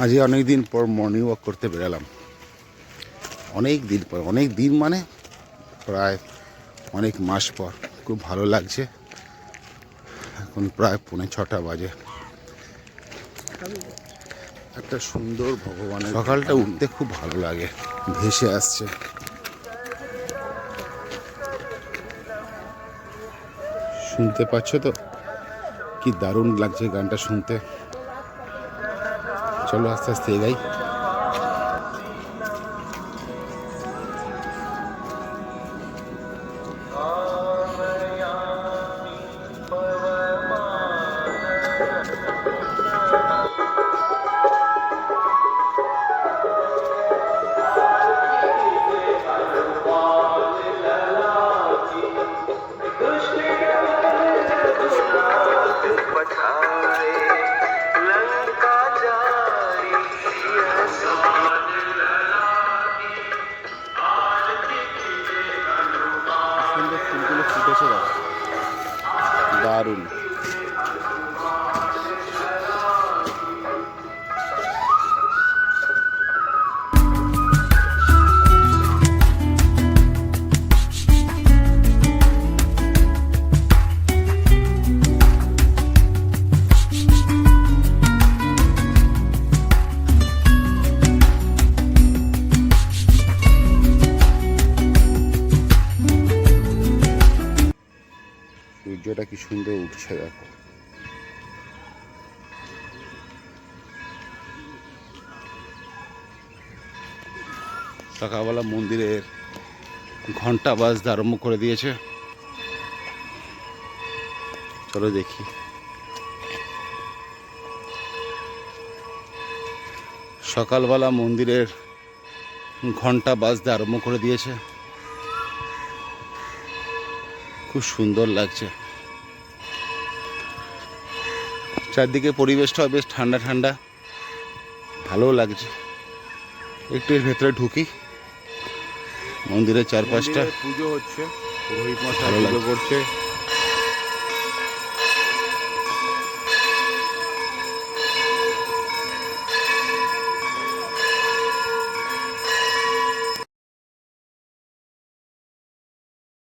আজকে অনেক দিন পর মর্নিং ওয়াক করতে বেরালাম। অনেক দিন পর, অনেক দিন মানে প্রায় অনেক মাস পর। খুব ভালো লাগছে। এখন প্রায় 5:45 বাজে। একটা সুন্দর ভগবানের সকালটা উঠতে খুব ভালো লাগে, ভেসে আসছে। শুনতে পাচ্ছ তো কি দারুণ লাগছে গানটা শুনতে। চলো আস্তে আস্তে এগাই। সুন্দর ফুলগুলো ফুটেছে, দারুণ। সূর্যটা কি সুন্দর উঠছে দেখো। সকালবেলা মন্দিরের ঘন্টা বাজতে আরম্ভ করে দিয়েছে। চলো দেখি। সকালবেলা মন্দিরের ঘন্টা বাজতে আরম্ভ করে দিয়েছে। খুব সুন্দর লাগছে। চারদিকে পরিবেশটা বেশ ঠান্ডা ঠান্ডা, ভালো লাগছে। একটু এর ভেতরে ঢুকি। মন্দিরের চারপাশটা পুজো হচ্ছে, পুরোহিত মশাই ভালো পুজো লাগছে। করছে।